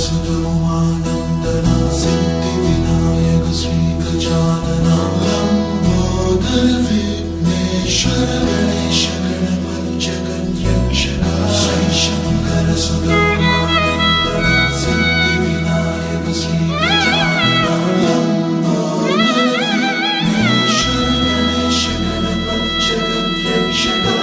सुदोमानन्दना सिद्धिविनायक श्रीगजानना लम्बोदर विघ्नेश्वर गणेश गणपति जगन्यक्षरा श्री शङ्कर सुदोमानन्दना सिद्धिविनायक श्रीगजानना लम्बोदर विघ्नेश्वर गणेश गणपति जगन्यक्षरा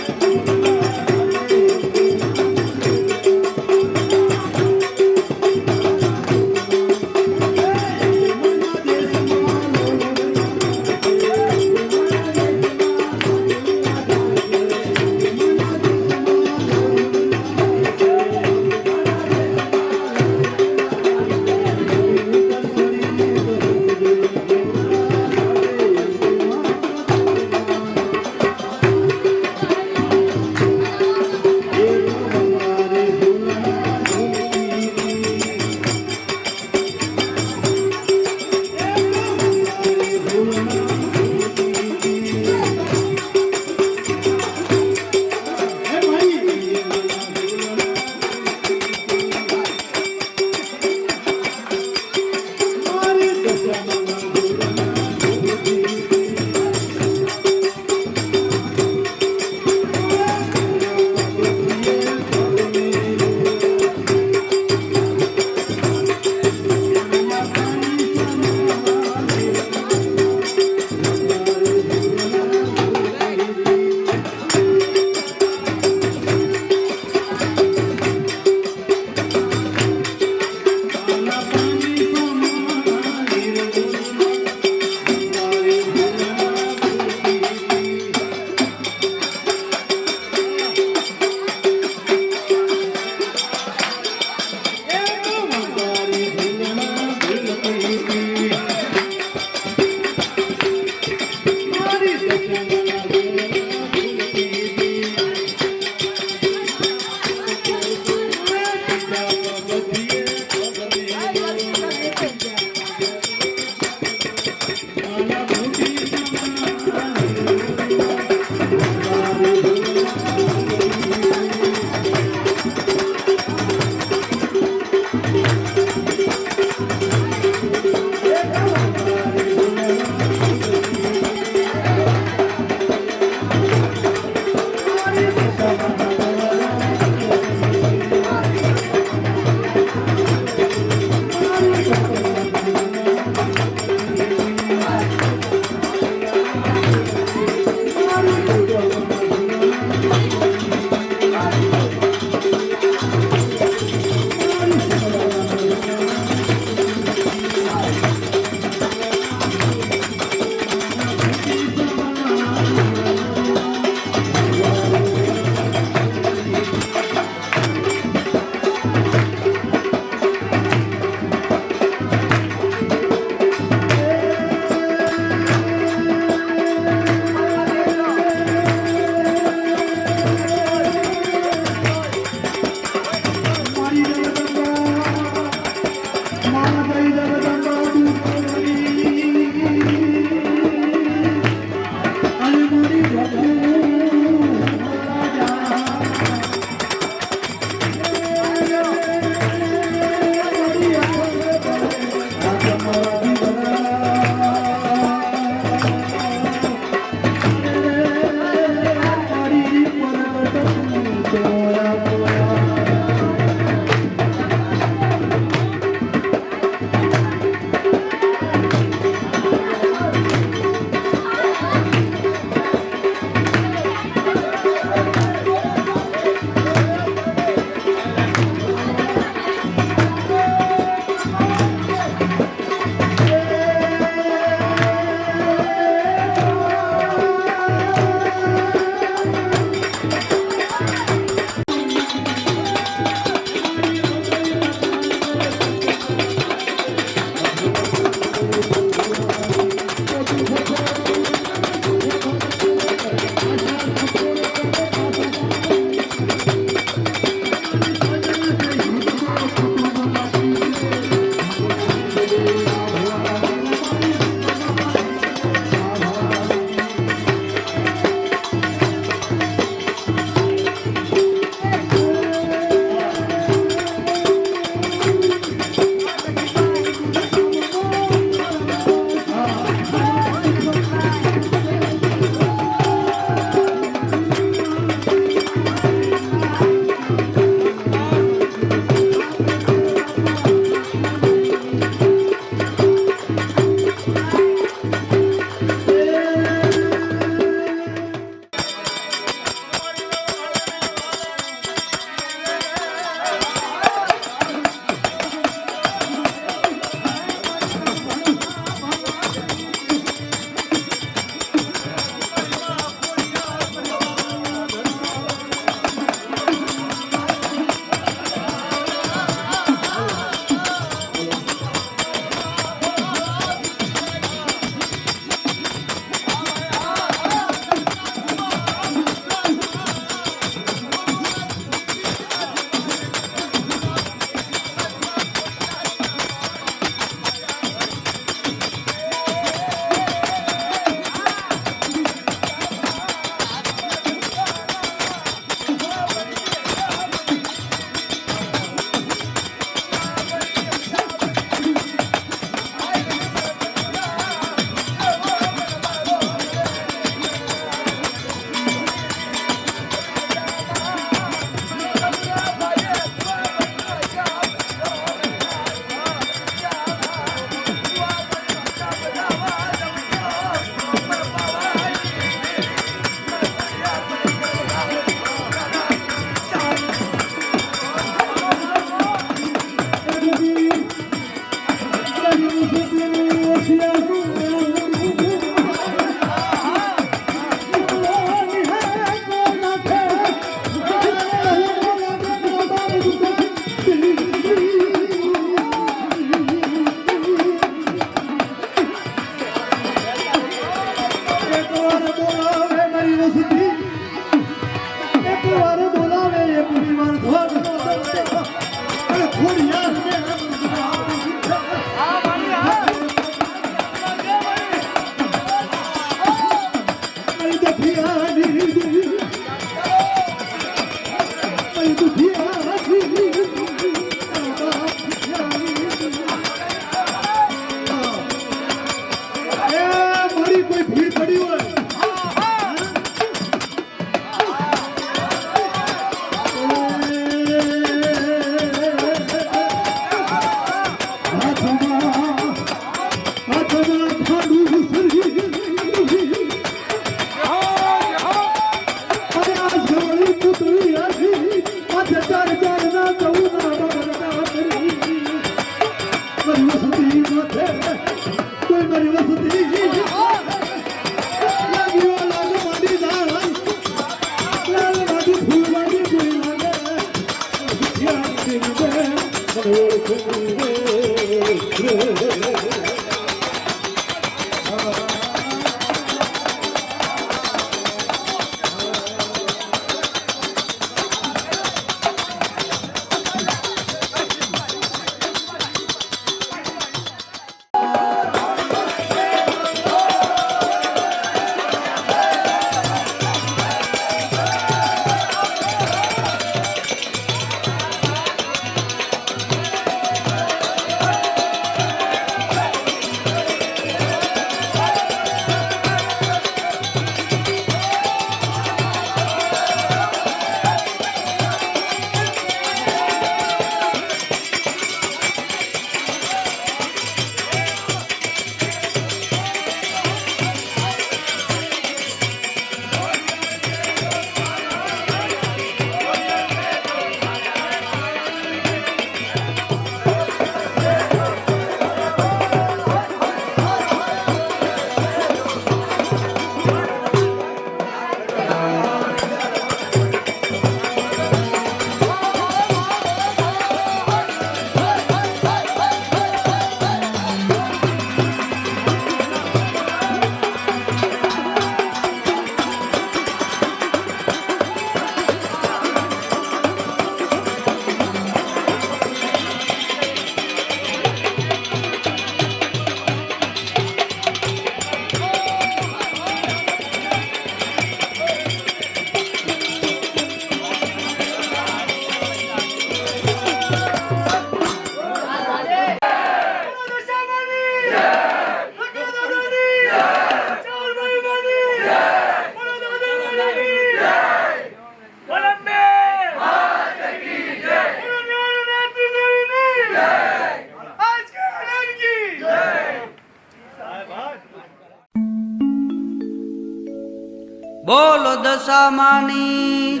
બોલો દશામાની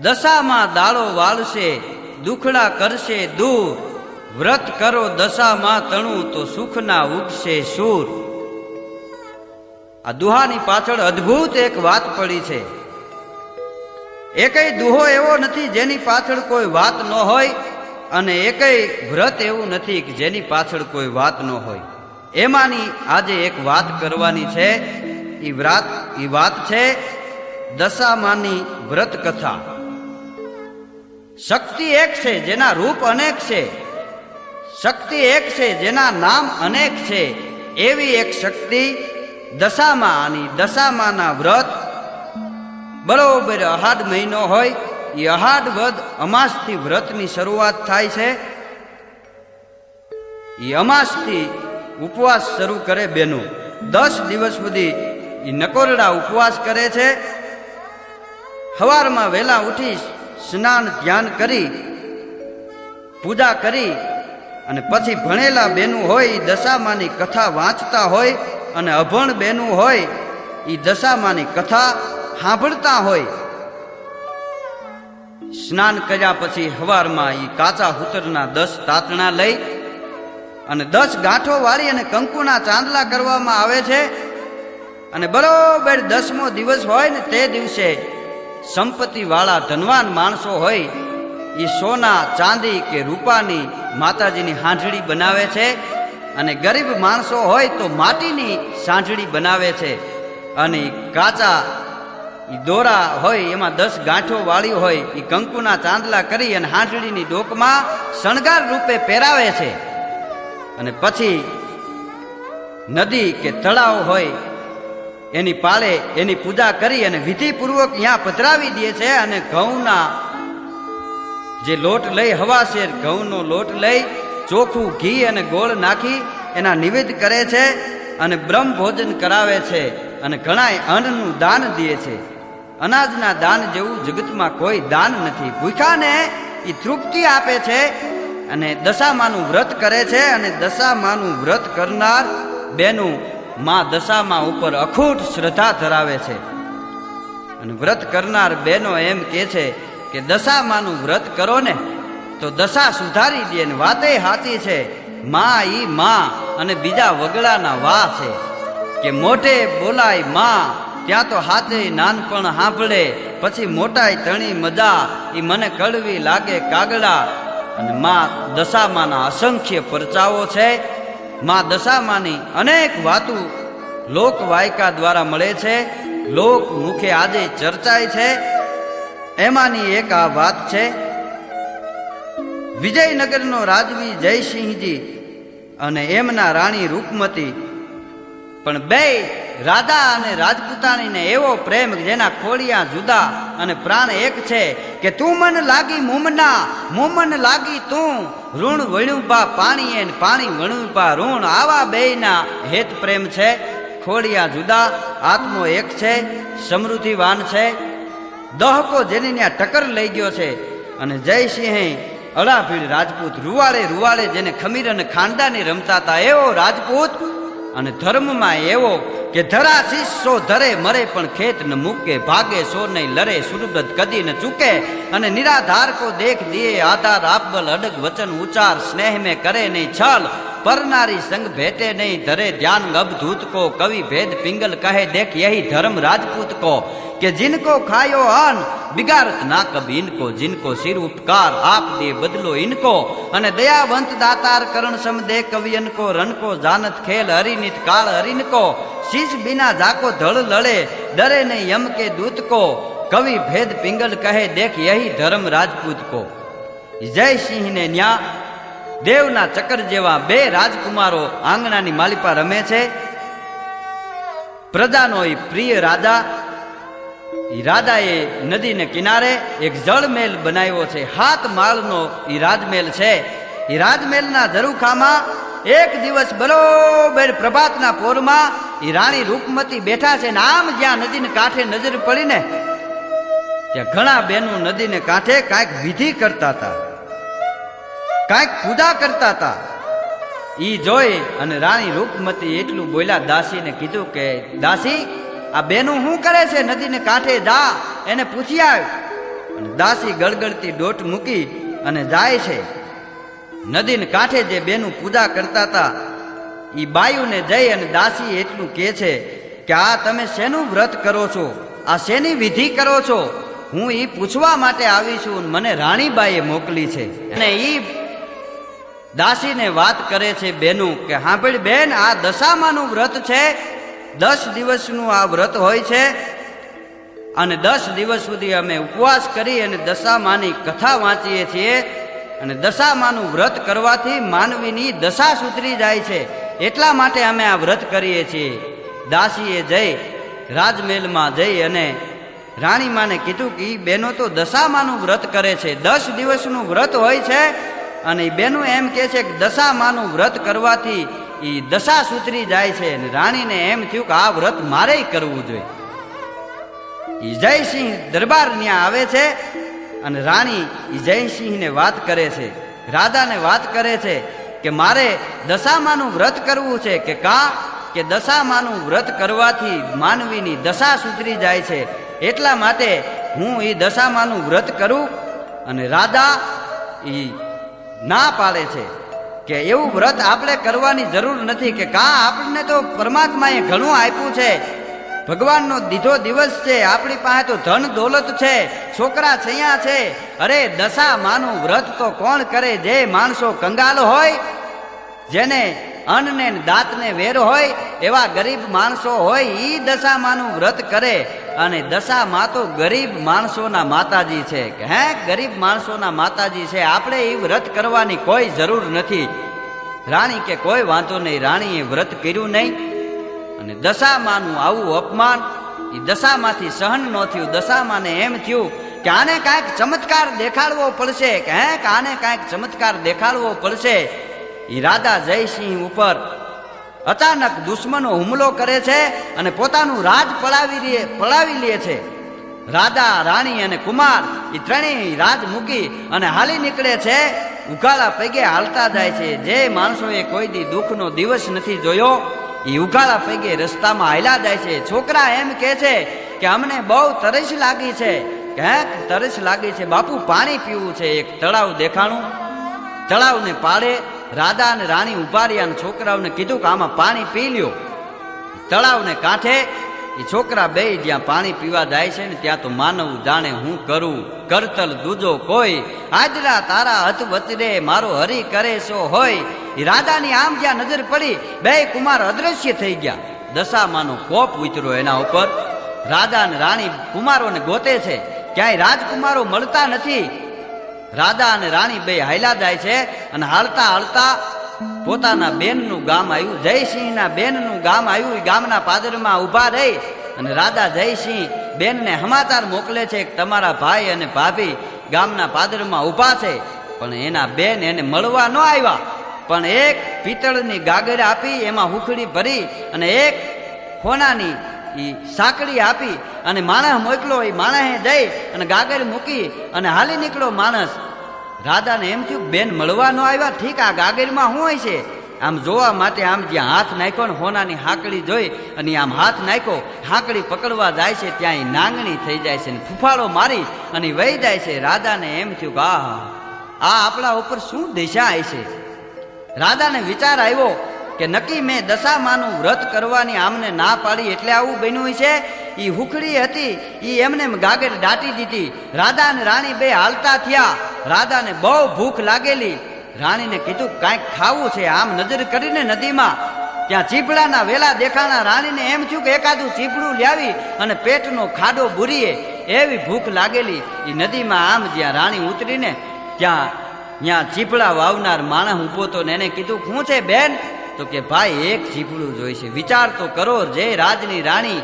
દશામાં દાળો વાળશે દુખડા કરશે દૂર વ્રત કરો દશામાં તણું તો સુખના ઉગશે સૂર. આ દુહાની પાછળ અદ્ભુત એક વાત પડી છે. એકેય દુહો એવો નથી જેની પાછળ કોઈ વાત ન હોય અને એકેય વ્રત એવું નથી કે જેની પાછળ કોઈ વાત ન હોય. એમાંની આજે એક વાત કરવાની છે. એ વાત છે દશામાની વ્રત કથા. શક્તિ એક છે જેના રૂપ અનેક છે, શક્તિ એક છે જેના નામ અનેક છે. એવી એક શક્તિ દશામાં. અને દશામાના વ્રત બરોબર અહાડ મહિનો હોય એ અહાડ વદ અમાસથી વ્રતની શરૂઆત થાય છે. એ અમાસથી ઉપવાસ શરૂ કરે બેનો. 10 દિવસ સુધી એ નકોરડા ઉપવાસ કરે છે. સવારમાં વહેલા ઉઠી સ્નાન ધ્યાન કરી પૂજા કરી અને પછી ભણેલા બેનું હોય એ દશામાની કથા વાંચતા હોય અને અભણ બેનું હોય એ દશામાની કથા સાંભળતા હોય. સ્નાન કર્યા પછી સવારમાં એ કાચા હુતરના 10 તાતણા લઈ અને 10 ગાંઠો વાળી અને કંકુના ચાંદલા કરવામાં આવે છે. અને બરોબર 10મો દિવસ હોય ને તે દિવસે સંપત્તિ વાળા ધનવાન માણસો હોય એ સોના ચાંદી કે રૂપાની માતાજીની હાંજળી બનાવે છે. અને ગરીબ માણસો હોય તો માટીની સાંજળી બનાવે છે. અને કાચા દોરા હોય એમાં 10 ગાંઠો વાળી હોય એ કંકુના ચાંદલા કરી અને હાંજળીની ડોકમાં શણગાર રૂપે પહેરાવે છે. અને પછી નદી કે તળાવ હોય એની પાળે એની પૂજા કરી અને વિધિપૂર્વક અહીંયા પધરાવી દે છે. અને ઘઉંના જે લોટ લઈ, હવાશેર ઘઉંનો લોટ લઈ ચોખ્ખું ઘી અને ગોળ નાખી એના નિવેદ કરે છે અને બ્રહ્મ ભોજન કરાવે છે. અને ઘણાય અન્નનું દાન દે છે. અનાજના દાન જેવું જગતમાં કોઈ દાન નથી. ભૂખ્યાને એ તૃપ્તિ આપે છે અને દશામાનું વ્રત કરે છે. અને દશામાનું વ્રત કરનાર બેનું માં દશામાં ઉપર અખૂટ શ્રદ્ધા ધરાવે છે. અને વ્રત કરનાર બેનો એમ કહે છે કે દશામાનું વ્રત કરો ને તો દશા સુધારી દે. ને વાતે સાચી છે. માં ઈ માં અને બીજા વગડાના વા છે કે મોઢે બોલાય માં ત્યાં તો હાથે નાનપણ સાંભળે, પછી મોટાઈ તણી મજા એ મને કડવી લાગે કાગડા. અને માં દશામાના અસંખ્ય પરચાઓ છે. માં દશામાની અનેક વાતો લોક વાયકા દ્વારા મળે છે, લોક મુખે આજે ચર્ચાય છે. એમાંની એક આ વાત છે. વિજયનગરનો રાજવી જયસિંહજી અને એમના રાણી રૂપમતી, પણ બે રાધા અને રાજપૂતાણીને એવો પ્રેમ જેના ખોડિયા જુદા અને પ્રાણ એક છે કે તું મન લાગી મુમના, મુમન લાગી તું, ઋણ વણ્યું પા પાણીએ ને પાણી વણ્યું પા ઋણ. આવા બેયના હેત પ્રેમ છે. ખોડિયા જુદા, આત્મો એક છે, સમૃદ્ધિવાન છે. દહકો જેની ત્યાં ટક્કર લઈ ગયો છે. અને જયસિંહે અડાભીડ રાજપૂત, રૂવાડે રૂવાડે જેને ખમીર અને ખાંડાની રમતા હતા એવો રાજપૂત. અને ધર્મમાં એવો કે ધરા શિષ્યો ધરે મરે પણ ખેત ન મૂકે, ભાગે સો નહીં લરે સુરબદ કદી ન ચૂકે. અને નિરાધાર કો દેખ દિયે આધાર આપબલ અડગ વચન ઉચાર, સ્નેહ में કરે નહીં છલ, પરનારી સંગ ભેટે નહીં ધરે ધ્યાન અબધૂત को, कवि भेद पिंगल कहे देख यही धर्म राजपूत को, कि जिनको खायो अन बिगाड़त ना कभी इनको, जिनको सिर उपकार आप दे बदलो इनको. અને દયાવંત દાતાર કરણ સમ દે કવિયન को, रन को जानत खेल हरिनित काल हरिन को, शीश बिना जाको धड़ लड़े डरे नहीं यम के दूत को, कवि भेद पिंगल कहे देख यही धर्म राजपूत को. જયસિંહ ને ન્યા દેવના ચક્કર જેવા બે રાજકુમારો આંગણાની માલિપા રમે છે. પ્રજાનો એ પ્રિય રાજા, એ રાજાએ નદીને કિનારે એક જળમેલ બનાવ્યો છે. 7 માળનો એ રાજમહેલ છે. એ રાજમહેલના ઝરૂખામાં એક દિવસ બરોબર પ્રભાતના પોરમાં એ રાણી રૂપમતી બેઠા છે. ને આમ જ્યાં નદીને કાંઠે નજર પડીને ત્યાં ઘણા બહેનો નદીને કાંઠે કાંઈક વિધિ કરતા હતા, કાંઈક પૂજા કરતા હતા. ઈ જોઈ અને રાણી રૂપમતી એટલું બોલ્યા, દાસીને કીધું કે દાસી આ બેનું શું કરે છે? નદીને કાંઠે જા, એને પૂછી આવ. અને દાસી ગળગળતી દોટ મૂકી અને જાય છે. નદીને કાંઠે જે બેનું પૂજા કરતા હતા એ બાયુને જઈ અને દાસી એટલું કહે છે કે આ તમે શેનું વ્રત કરો છો? આ શેની વિધિ કરો છો? હું એ પૂછવા માટે આવી છું. મને રાણીબાઈએ મોકલી છે. અને એ દાસીને વાત કરે છે બેનું કે સાંભળ બેન, આ દશામાનું વ્રત છે. 10 દિવસનું આ વ્રત હોય છે. અને 10 દિવસ સુધી અમે ઉપવાસ કરી અને દશામાની કથા વાંચીએ છીએ. અને દશામાનું વ્રત કરવાથી માનવીની દશા સુધરી જાય છે, એટલા માટે અમે આ વ્રત કરીએ છીએ. દાસીએ જઈ રાજમહેલમાં જઈ અને રાણીમાને કીધું કે એ બેનો તો દશામાનું વ્રત કરે છે. 10 દિવસનું વ્રત હોય છે. અને એ બેનું એમ કહે છે કે દશામાનું વ્રત કરવાથી એ દશા સુધરી જાય છે. અને રાણીને એમ થયું કે આ વ્રત મારે કરવું જોઈએ. એ જયસિંહ દરબાર ત્યાં આવે છે. અને રાણી એ જયસિંહને વાત કરે છે, રાજાને વાત કરે છે કે મારે દશામાનું વ્રત કરવું છે. કે કા? કે દશામાનું વ્રત કરવાથી માનવીની દશા સુધરી જાય છે, એટલા માટે હું એ દશામાનું વ્રત કરું. અને રાજા એ ના પાડે છે કે એવું વ્રત આપણે કરવાની જરૂર નથી. કે કા? આપણને તો પરમાત્માએ ઘણું આપ્યું છે, ભગવાનનો દીધો દિવસ છે, આપણી પાસે તો ધન દોલત છે, છોકરા છૈયા છે. અરે દશામાનું વ્રત તો કોણ કરે? જે માણસો કંગાલ હોય, જેને અન્નને દાંતને વેર હોય, એવા ગરીબ માણસો હોય, એ દશામાનું વ્રત કરે. અને દશામાં તો ગરીબ માણસોના માતાજી છે. કે હે, ગરીબ માણસોના માતાજી છે, આપણે એ વ્રત કરવાની કોઈ જરૂર નથી. રાણી કે કોઈ વાંધો નહીં. રાણીએ વ્રત કર્યું નહીં. અને દશામાનું આવું અપમાન એ દશામાંથી સહન ન થયું. દશામાને એમ થયું કે આને કાંઈક ચમત્કાર દેખાડવો પડશે, કે આને કાંઈક ચમત્કાર દેખાડવો પડશે. એ રાજા જયસિંહ ઉપર અચાનક દુશ્મનો હુમલો કરે છે અને પોતાનું રાજ પડાવી લે છે. રાજા, રાણી અને કુમાર એ ત્રણેય રાજ મૂકી અને હાલી નીકળે છે. ઉઘાડા પગે હાલતા જાય છે. જે માણસોએ કોઈ દી દુઃખનો દિવસ નથી જોયો એ ઉઘાડા પગે રસ્તામાં હાલ્યા જાય છે. છોકરા એમ કહે છે કે અમને બહુ તરસ લાગી છે, તરસ લાગી છે બાપુ, પાણી પીવું છે. એક તળાવ દેખાણું, તળાવને પાળે રાજા અને રાણી ઉભા રહ્યા અને છોકરાઓને કીધું કે આમાં પાણી પી લ્યો. તળાવને કાંઠે એ છોકરા બે જ્યાં પાણી પીવા જાય છે ને ત્યાં તો માનવ જાણે હું કરું, કરતલ દૂજો કોઈ, આજરા તારા હથ વચરે મારો હરી કરે સો હોય. એ રાજાની આમ જ્યાં નજર પડી બે કુમાર અદ્રશ્ય થઈ ગયા. દશામાનો કોપ ઉતર્યો એના ઉપર. રાજા અને રાણી કુમારોને ગોતે છે, ક્યાંય રાજકુમારો મળતા નથી. રાજા અને રાણી બે હાલ્યા જાય છે અને હાલતા હાલતા પોતાના બેનનું ગામ આવ્યું, જયસિંહના બેનનું ગામ આવ્યું. એ ગામના પાદરમાં ઊભા રહી અને રાજા જયસિંહ બેનને સમાચાર મોકલે છે કે તમારા ભાઈ અને ભાભી ગામના પાદરમાં ઊભા છે. પણ એના બેન એને મળવા ન આવ્યા, પણ એક પિત્તળની ગાગર આપી એમાં હુખડી ભરી અને એક સોનાની સાંકળી આપી અને માણસ મોકલો. એ માણસે જઈ અને ગાગર મૂકી અને હાલી નીકળો માણસ. રાજાને એમ થયું બેન મળવા ન આવ્યા, ઠીક આ ગાગરમાં શું હોય છે? આમ જોવા માટે આમ જ્યાં હાથ નાખ્યો ને સોનાની હાંકડી જોઈ અને આમ હાથ નાખ્યો, હાંકડી પકડવા જાય છે ત્યાં એ નાંગણી થઈ જાય છે ને ફૂફાડો મારી અને વહી જાય છે. રાજાને એમ થયું કે આ આપણા ઉપર શું દિશા આવી છે. રાજાને વિચાર આવ્યો કે નક્કી મેં દશામાનું વ્રત કરવાની આમને ના પાડી એટલે આવું બન્યું છે. એ હુખડી હતી એ એમને ગાગર દાટી દીધી. રાજા અને રાણી બે હાલતા થયા. રાજાને બહુ ભૂખ લાગેલી. રાણીને કીધું કાંઈક ખાવું છે. આમ નજર કરીને નદીમાં ત્યાં ચીપડાના વેલા દેખાણા. રાણીને એમ થયું કે એકાદું ચીપડું લાવી અને પેટનો ખાડો બુરીએ, એવી ભૂખ લાગેલી. એ નદીમાં આમ જ્યાં રાણી ઉતરીને ત્યાં ચીપડા વાવનાર માણસ ઊભો તો એને કીધું શું છે બેન? તો કે ભાઈ એક ચીપડું જોઈશે. વિચાર તો કરો, જે રાજની રાણી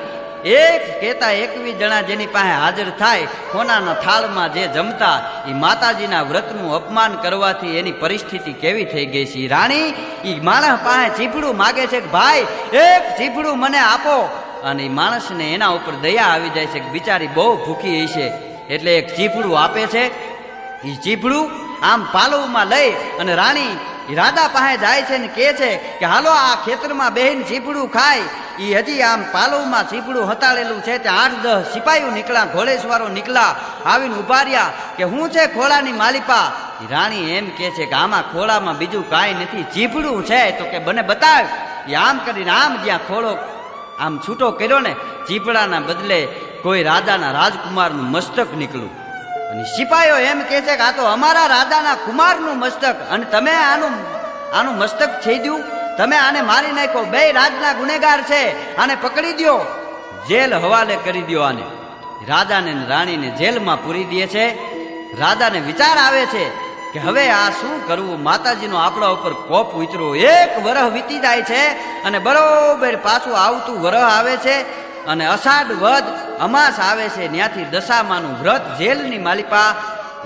એક કહેતા 21 જણા જેની પાસે હાજર થાય, સોનાના થાળમાં જે જમતા, એ માતાજીના વ્રતનું અપમાન કરવાથી એની પરિસ્થિતિ કેવી થઈ ગઈ છે. રાણી એ માણસ પાસે ચીપડું માગે છે કે ભાઈ એક ચીપડું મને આપો. અને એ માણસને એના ઉપર દયા આવી જાય છે કે બિચારી બહુ ભૂખી હશે એટલે એક ચીપડું આપે છે. એ ચીપડું આમ પાલવમાં લઈ અને રાણી રાજા પાસે જાય છે ને કહે છે કે હાલો આ ખેતરમાં બેહીને ચીપડું ખાય. એ હજી આમ પાલવમાં ચીપડું હતાડેલું છે ત્યાં 8-10 સિપાહીઓ નીકળ્યા, ઘોડેસવારો નીકળ્યા, આવીને ઉભા રહ્યા કે શું છે ખોળાની માલિપા? રાણી એમ કહે છે કે આમાં ખોળામાં બીજું કાંઈ નથી, ચીપડું છે. તો કે બને બતાવ. એ આમ કરીને આમ જ્યાં ખોળો આમ છૂટો કર્યો ને, ચીપડાના બદલે કોઈ રાજાના રાજકુમારનું મસ્તક નીકળ્યું. અને સિપાહીઓ એમ કહે છે કે આ તો અમારા રાજાના કુમારનું મસ્તક અને તમે આનું મસ્તક છેદ્યું, તમે આને મારી નાખો. બે રાજના ગુનેગાર છે, આને પકડી દો, જેલ હવાલે કરી દો આને. રાજાને રાણીને જેલમાં પૂરી દે છે. રાજાને વિચાર આવે છે કે હવે આ શું કરવું? માતાજીનો આપણા ઉપર કોપ ઉતર્યો. 1 વર્ષ વીતી જાય છે અને બરોબર પાછું આવતું વર્ષ આવે છે અને અષાઢ વદ અમાસ આવે છે. ત્યાંથી દશામાનું વ્રત જેલની માલિપા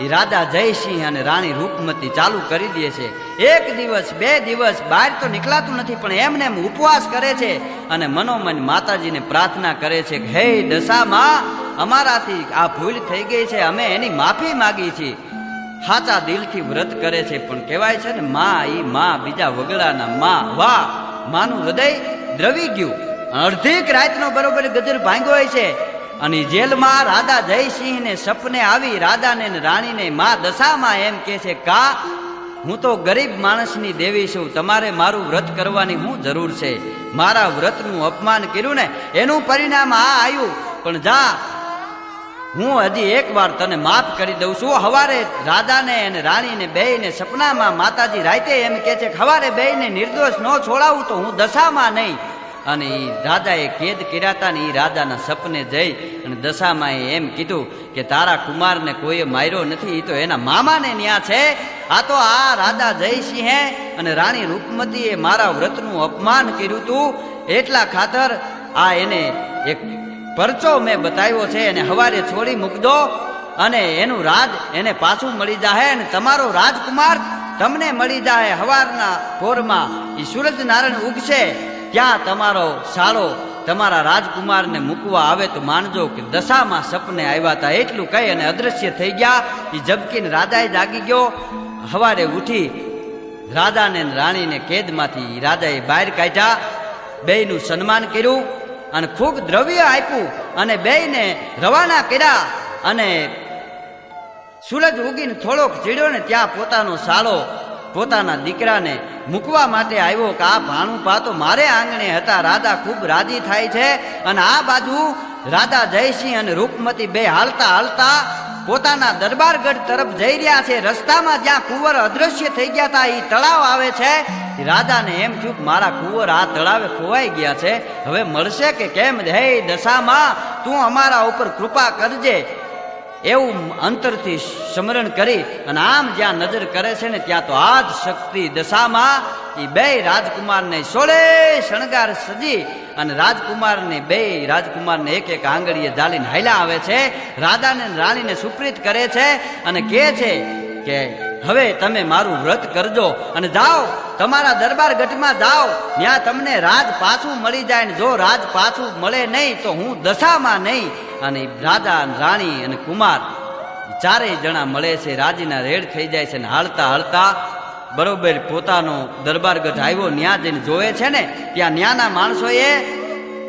એ રાજા જયસિંહ અને રાણી રૂપમતી ચાલુ કરી દે છે. 1 દિવસ 2 દિવસ બહાર તો નીકળાતું નથી, પણ એમને એમ ઉપવાસ કરે છે અને મનોમન માતાજીને પ્રાર્થના કરે છે કે હે દશામાં, અમારાથી આ ભૂલ થઈ ગઈ છે, અમે એની માફી માગી છીએ. સાચા દિલથી વ્રત કરે છે, પણ કહેવાય છે ને માં બીજા વગડાના માં. વાહ, માનું હૃદય દ્રવી ગયું. અડધીક રાતનો બરોબર ગજર ભાંગ્યો હોય છે અને જેલમાં રાજા જયસિંહને સપને આવી રાજાને રાણીને માં દશામાં એમ કહે છે કા હું તો ગરીબ માણસની દેવી છું, તમારે મારું વ્રત કરવાની શું જરૂર છે? મારા વ્રતનું અપમાન કર્યું ને એનું પરિણામ આ આવ્યું. પણ જા, હું હજી એકવાર તને માફ કરી દઉં છું. હવારે રાજાને અને રાણીને બેયને સપનામાં માતાજી રાતે એમ કહે છે કે હવારે બેયને નિર્દોષ ન છોડાવું તો હું દશામાં નહીં. અને એ રાજાએ કેદ કર્યા હતા ને એ રાજાના સપને જઈ અને દશામાએ એમ કીધું કે તારા કુમારને કોઈએ માર્યો નથી, એ તો એના મામાને ન્યા છે. આ તો આ રાજા જયસિંહે અને રાણી રૂપમતીએ મારા વ્રતનું અપમાન કર્યું હતું એટલા ખાતર આ એને એક પરચો મેં બતાવ્યો છે, એને હવારે છોડી મૂકદો અને એનું રાજ એને પાછું મળી જાય અને તમારો રાજકુમાર તમને મળી જાય. હવારના પોરમાં એ સૂરજ નારાયણ ઉગશે ત્યાં તમારો સાળો તમારા રાજકુમારને મૂકવા આવે તો માનજો કે દશામાં સપને આવ્યા હતા. એટલું કહી અને અદ્રશ્ય થઈ ગયા. એ ઝબકીને રાજાએ જાગી ગયો. હવારે ઉઠી રાજાને રાણીને કેદમાંથી રાજાએ બહાર કાઢ્યા, બેયનું સન્માન કર્યું અને ખૂબ દ્રવ્ય આપ્યું અને બેયને રવાના કર્યા. અને સૂરજ ઉગીને થોડોક ચીડ્યો ને ત્યાં પોતાનો સાળો પોતાના દીકરાને મૂકવા માટે આવ્યો કે આ ભાણું પાતો મારે આંગણે હતા. રાજા ખૂબ રાજી થાય છે અને આ બાજુ રાજા જયસિંહ અને રૂપમતી બે હાલતા હાલતા પોતાના દરબારગઢ તરફ જઈ રહ્યા છે. રસ્તામાં જ્યાં કુંવર અદ્રશ્ય થઈ ગયા હતા એ તળાવ આવે છે. રાજાને એમ થયું કે મારા કુંવર આ તળાવે ખોવાઈ ગયા છે, હવે મળશે કે કેમ? હે દશામાં તું અમારા ઉપર કૃપા કરજે એવું અંતરથી સ્મરણ કરી અને આમ જ્યાં નજર કરે છે ને ત્યાં તો આદ શક્તિ દશામાં એ બે રાજકુમારને સોળે શણગાર સજી અને રાજકુમારને એક એક આંગળીએ ઝાલીને હાલ્યા આવે છે. રાજાને રાણીને સુપ્રીત કરે છે અને કહે છે કે હવે તમે મારું વ્રત કરજો અને જાઓ તમારા દરબાર ગઢમાં જાઓ, ત્યાં તમને રાજ પાછું મળી જાય ને જો રાજ પાછું મળે નહીં તો હું દશામાં નહીં. અને રાજા રાણી અને કુમાર ચારેય જણા મળે છે, રાજીના રેડ થઈ જાય છે ને હાલતા હાલતા બરોબર પોતાનો દરબારગઢ આવ્યો. ન્યા જઈને જોવે છે ને ત્યાં ન્યાના માણસોએ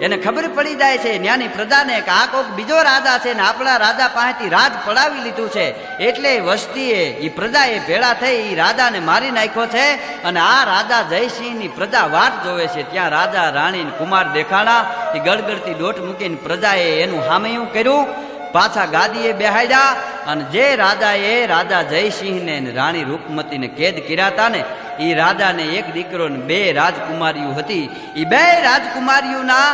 એને ખબર પડી જાય છે ન્યાની પ્રજાને કે આ કોક બીજો રાજા છે ને આપણા રાજા પાસેથી રાજ પડાવી લીધું છે. એટલે વસ્તીએ એ પ્રજાએ ભેળા થઈ એ રાજાને મારી નાખ્યો છે અને આ રાજા જયસિંહની પ્રજા વાટ જોવે છે. ત્યાં રાજા રાણી કુમાર દેખાણા. એ ગળગળતી દોટ મૂકીને પ્રજાએ એનું હામૈયું કર્યું, પાછા ગાદીએ બેહાડ્યા અને જે રાજાએ રાજા જયસિંહને રાણી રૂપમતીને કેદ કર્યા હતા ને એ રાજાને એક દીકરો ને બે રાજકુમારીઓ હતી. એ બે રાજકુમારીઓના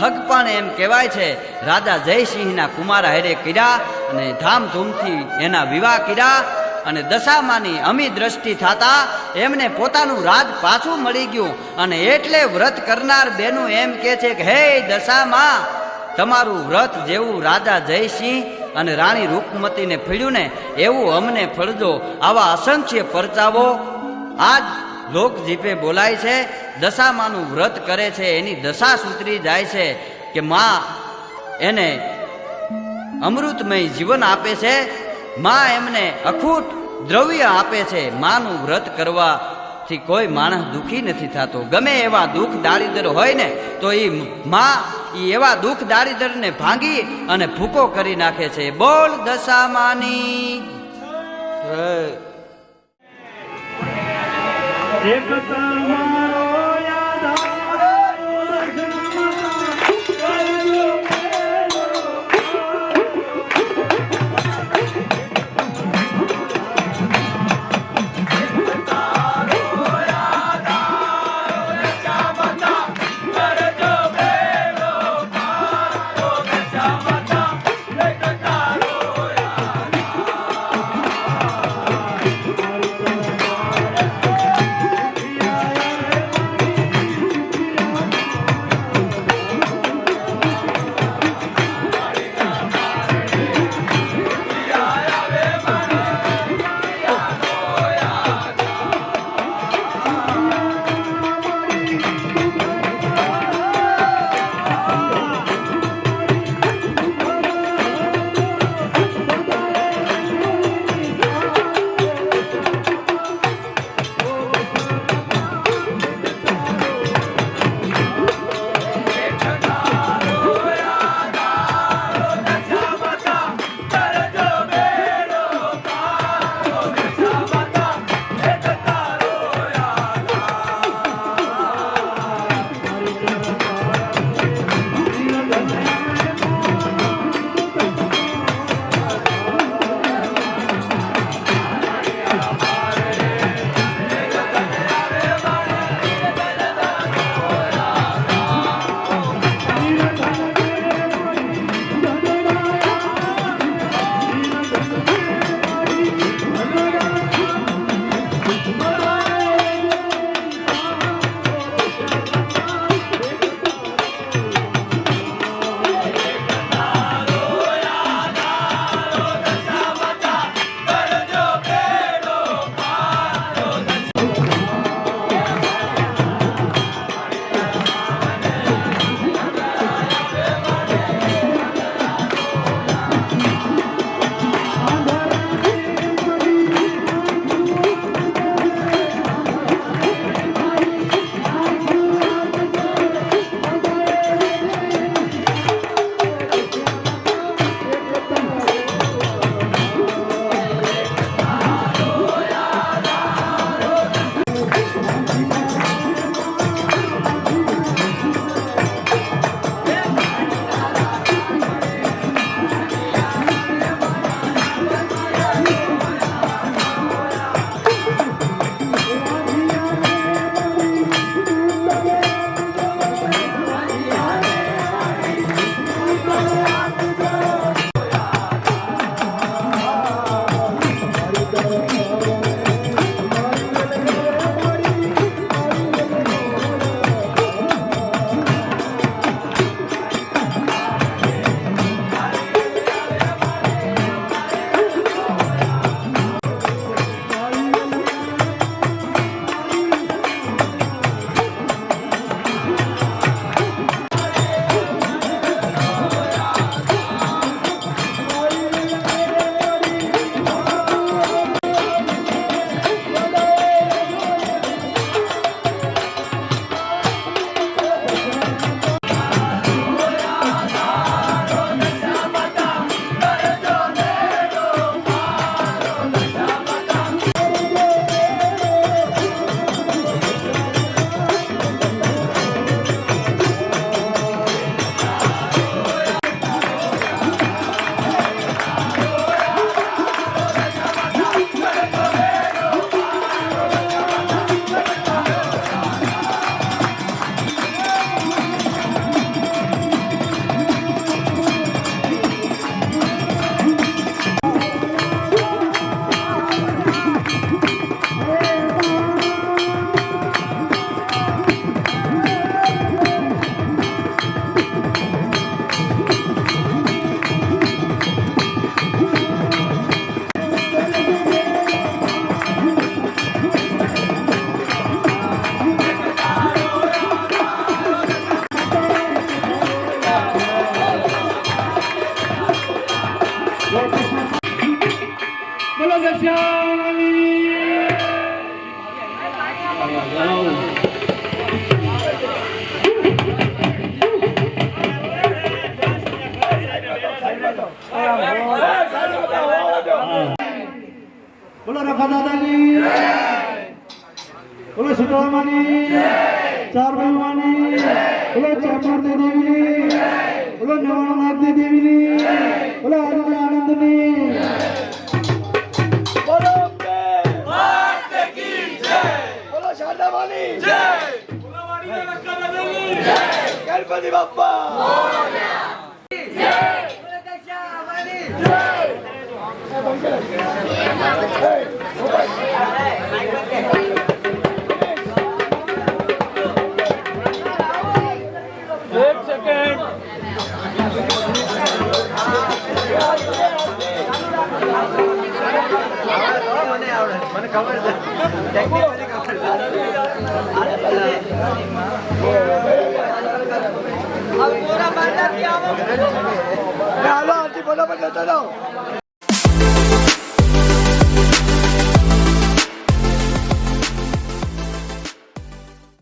હક પણ એમ કહેવાય છે રાજા જયસિંહના કુમાર હારે કર્યા અને ધામધૂમથી એના વિવાહ કર્યા. અને દશામાની અમી દ્રષ્ટિ થતા એમને પોતાનું રાજ પાછું મળી ગયું. અને એટલે વ્રત કરનાર બેનું એમ કહે છે કે હે દશામાં તમારું વ્રત જેવું રાજા જયસિંહ અને રાણી રૂપમતીને ફળ્યું ને એવું અમને ફળજો. આવા અસંખ્ય પરચાવો આજ લોકજીભે બોલાય છે. દશામાનું વ્રત કરે છે એની દશા સુધરી જાય છે કે માં એને અમૃતમય જીવન આપે છે, માં એમને અખૂટ દ્રવ્ય આપે છે. માનું વ્રત કરવાથી કોઈ માણસ દુઃખી નથી થતો. ગમે એવા દુઃખ દારિદ્ર હોય ને તો એ માં એવા દુઃખ દારિદ્રને ભાંગી અને ભૂકો કરી નાખે છે. બોલ દશામાની એક તમારો યાદ બોલો રખા દાદાની બોલો સુતળામાની ચાર ભાઈઓની બોલો ચામુંડા દેવીની બોલો નવાનાથ દેવીની બોલો હરિ આનંદની બોલો શારદામાની જય ગણપતિ બાપ્પા એક સેકન્ડ મને ખબર છે ટેકનિકલી ખબર છે હાલો આરતી ફટાફટ લેતા જાઓ